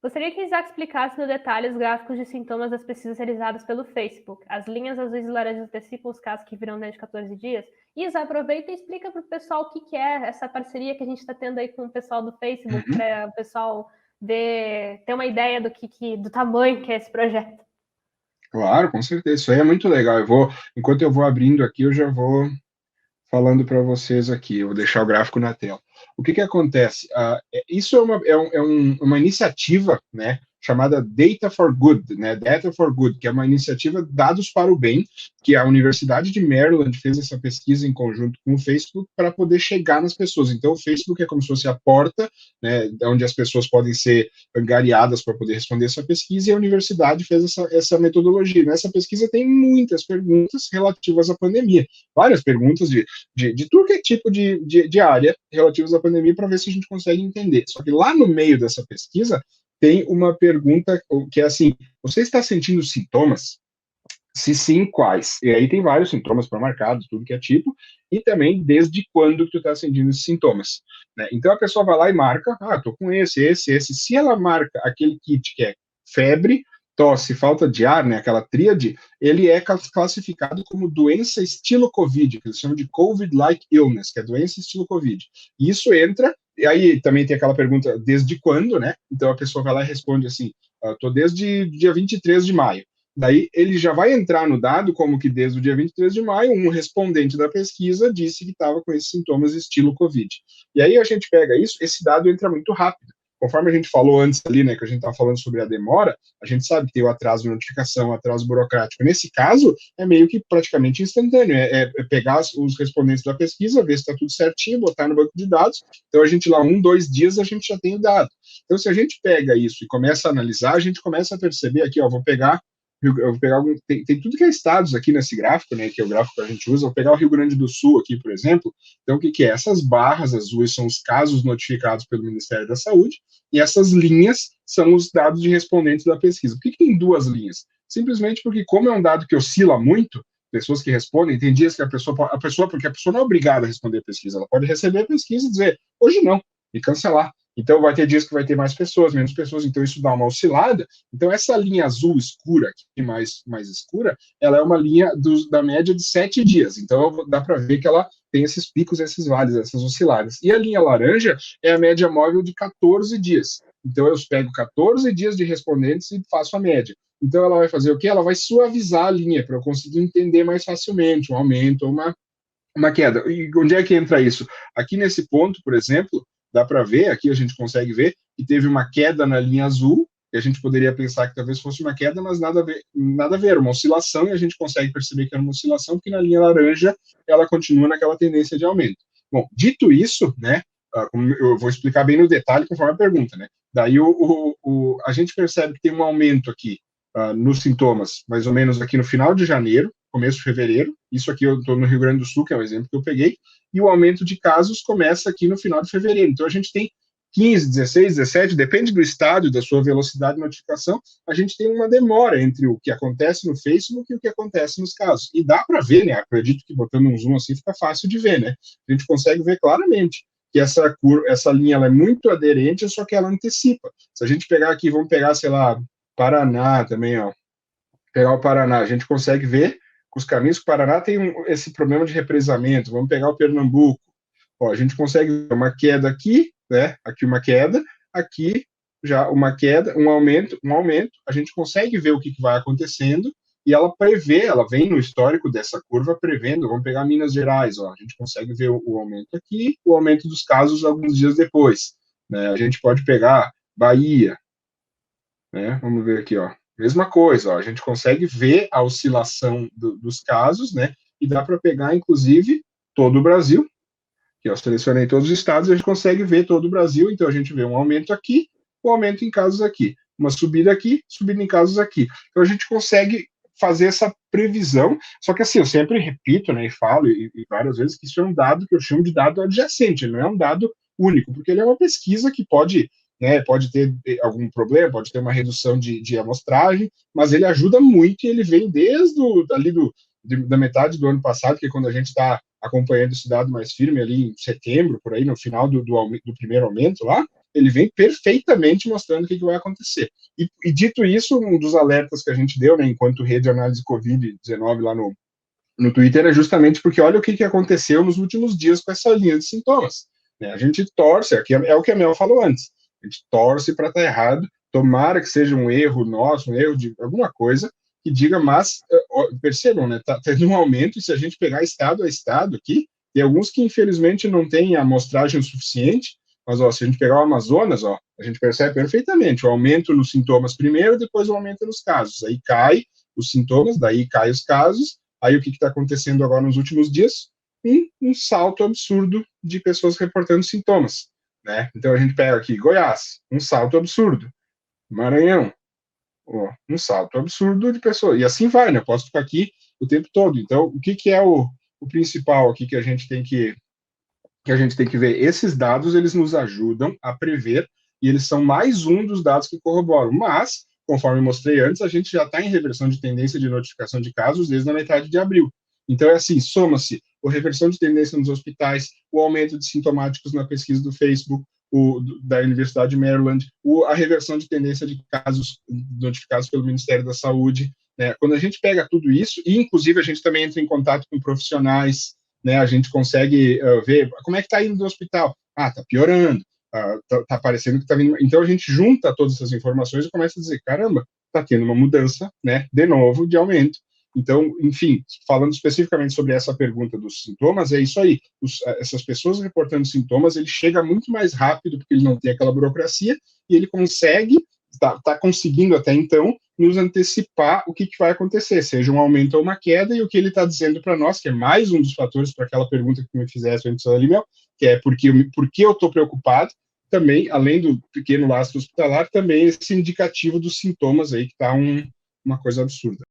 Gostaria que Isaac explicasse no detalhe os gráficos de sintomas das pesquisas realizadas pelo Facebook. As linhas azuis e laranjas antecipam os casos que virão dentro de 14 dias. Isa, aproveita e explica para o pessoal o que é essa parceria que a gente está tendo aí com o pessoal do Facebook, para o pessoal ter uma ideia do tamanho que é esse projeto. Claro, com certeza. Isso aí é muito legal. Enquanto eu vou abrindo aqui, eu já vou falando para vocês aqui. Eu vou deixar o gráfico na tela. O que acontece? Isso uma iniciativa, né, chamada Data for Good, né, Data for Good, que é uma iniciativa Dados para o Bem, que a Universidade de Maryland fez essa pesquisa em conjunto com o Facebook para poder chegar nas pessoas. Então, o Facebook é como se fosse a porta, né, onde as pessoas podem ser angariadas para poder responder essa pesquisa, e a universidade fez essa metodologia. Nessa pesquisa tem muitas perguntas relativas à pandemia, várias perguntas de tudo que é tipo de área relativas à pandemia, para ver se a gente consegue entender. Só que lá no meio dessa pesquisa tem uma pergunta que é assim: você está sentindo sintomas? Se sim, quais? E aí tem vários sintomas pré-marcados, tudo que é tipo, e também desde quando que tu está sentindo esses sintomas, né? Então a pessoa vai lá e marca, tô com esse. Se ela marca aquele kit que é febre, tosse, falta de ar, né, aquela tríade, ele é classificado como doença estilo COVID, que eles chamam de COVID-like illness, que é doença estilo COVID. E isso entra, e aí também tem aquela pergunta, desde quando, né? Então a pessoa vai lá e responde assim, tô desde dia 23 de maio. Daí ele já vai entrar no dado como que desde o dia 23 de maio, um respondente da pesquisa disse que estava com esses sintomas estilo COVID. E aí a gente pega isso, esse dado entra muito rápido. Conforme a gente falou antes ali, né, que a gente estava falando sobre a demora, a gente sabe que tem o atraso de notificação, o atraso burocrático. Nesse caso, é meio que praticamente instantâneo. É pegar os respondentes da pesquisa, ver se está tudo certinho, botar no banco de dados. Então, a gente lá, 2 dias, a gente já tem o dado. Então, se a gente pega isso e começa a analisar, a gente começa a perceber aqui, vou pegar tem tudo que é estados aqui nesse gráfico, né, que é o gráfico que a gente usa. Vou pegar o Rio Grande do Sul aqui, por exemplo. Então, o que é? Essas barras azuis são os casos notificados pelo Ministério da Saúde, e essas linhas são os dados de respondentes da pesquisa. Por que tem duas linhas? Simplesmente porque, como é um dado que oscila muito, pessoas que respondem, tem dias que porque a pessoa não é obrigada a responder a pesquisa, ela pode receber a pesquisa e dizer, hoje não, e cancelar. Então, vai ter dias que vai ter mais pessoas, menos pessoas, então isso dá uma oscilada. Então, essa linha azul escura, aqui mais escura, ela é uma linha da média de 7 dias. Então, dá para ver que ela tem esses picos, esses vales, essas osciladas. E a linha laranja é a média móvel de 14 dias. Então, eu pego 14 dias de respondentes e faço a média. Então, ela vai fazer o quê? Ela vai suavizar a linha, para eu conseguir entender mais facilmente um aumento ou uma queda. E onde é que entra isso? Aqui nesse ponto, por exemplo, dá para ver, aqui a gente consegue ver que teve uma queda na linha azul, e a gente poderia pensar que talvez fosse uma queda, mas nada a ver, uma oscilação, e a gente consegue perceber que era uma oscilação, porque na linha laranja ela continua naquela tendência de aumento. Bom, dito isso, né, eu vou explicar bem no detalhe conforme a pergunta, né, daí a gente percebe que tem um aumento aqui nos sintomas, mais ou menos aqui no final de janeiro, começo de fevereiro. Isso aqui eu estou no Rio Grande do Sul, que é o exemplo que eu peguei, e o aumento de casos começa aqui no final de fevereiro. Então a gente tem 15, 16, 17, depende do estado, da sua velocidade de notificação, a gente tem uma demora entre o que acontece no Facebook e o que acontece nos casos. E dá para ver, né? Acredito que botando um zoom assim fica fácil de ver, né? A gente consegue ver claramente que essa linha ela é muito aderente, só que ela antecipa. Se a gente pegar aqui, vamos pegar, sei lá, Paraná também, ó. Pegar o Paraná, a gente consegue ver que os caminhos do Paraná tem esse problema de represamento. Vamos pegar o Pernambuco. Ó, a gente consegue ver uma queda aqui, né? Aqui uma queda, aqui já uma queda, um aumento. A gente consegue ver o que vai acontecendo e ela prevê, ela vem no histórico dessa curva prevendo. Vamos pegar Minas Gerais, ó, a gente consegue ver o aumento aqui, o aumento dos casos alguns dias depois. Né? A gente pode pegar Bahia, né? Vamos ver aqui, ó. Mesma coisa, ó, a gente consegue ver a oscilação dos casos, né? E dá para pegar, inclusive, todo o Brasil, que eu selecionei todos os estados, a gente consegue ver todo o Brasil, então a gente vê um aumento aqui, um aumento em casos aqui, uma subida aqui, subida em casos aqui. Então a gente consegue fazer essa previsão, só que assim, eu sempre repito, né, e falo e várias vezes que isso é um dado que eu chamo de dado adjacente, ele não é um dado único, porque ele é uma pesquisa que pode ter algum problema, pode ter uma redução de amostragem, mas ele ajuda muito e ele vem desde da metade do ano passado, que é quando a gente está acompanhando esse dado mais firme ali em setembro, por aí, no final do primeiro aumento lá, ele vem perfeitamente mostrando o que vai acontecer. E dito isso, um dos alertas que a gente deu, né, enquanto rede de análise Covid-19 lá no Twitter, é justamente porque olha o que aconteceu nos últimos dias com essa linha de sintomas. Né? A gente torce, é o que a Mel falou antes, a gente torce para estar errado, tomara que seja um erro nosso, um erro de alguma coisa, que diga, mas percebam, né, tá tendo um aumento, e se a gente pegar estado a estado aqui, tem alguns que infelizmente não têm a amostragem suficiente, mas ó, se a gente pegar o Amazonas, ó, a gente percebe perfeitamente o aumento nos sintomas primeiro, depois o aumento nos casos, aí cai os sintomas, daí cai os casos, aí o que está acontecendo agora nos últimos dias? Um salto absurdo de pessoas reportando sintomas, né? Então a gente pega aqui Goiás, um salto absurdo, Maranhão, um salto absurdo de pessoas, e assim vai, né? Posso ficar aqui o tempo todo. Então, o que é o principal aqui que a gente tem que ver? Esses dados, eles nos ajudam a prever, e eles são mais um dos dados que corroboram, mas, conforme mostrei antes, a gente já está em reversão de tendência de notificação de casos desde a metade de abril. Então, é assim, soma-se a reversão de tendência nos hospitais, o aumento de sintomáticos na pesquisa do Facebook, da Universidade de Maryland, a reversão de tendência de casos notificados pelo Ministério da Saúde, né? Quando a gente pega tudo isso, e inclusive a gente também entra em contato com profissionais, né? A gente consegue ver como é que está indo no hospital. Está piorando, tá parecendo que está vindo. Então a gente junta todas essas informações e começa a dizer, caramba, está tendo uma mudança, né? De novo, de aumento. Então, enfim, falando especificamente sobre essa pergunta dos sintomas, é isso aí. Essas pessoas reportando sintomas, ele chega muito mais rápido, porque ele não tem aquela burocracia, e ele consegue, está conseguindo até então, nos antecipar o que vai acontecer, seja um aumento ou uma queda, e o que ele está dizendo para nós, que é mais um dos fatores para aquela pergunta que me fizesse antes ali, Mel, que é por que eu estou preocupado, também, além do pequeno lastro hospitalar, também esse indicativo dos sintomas aí, que está uma coisa absurda.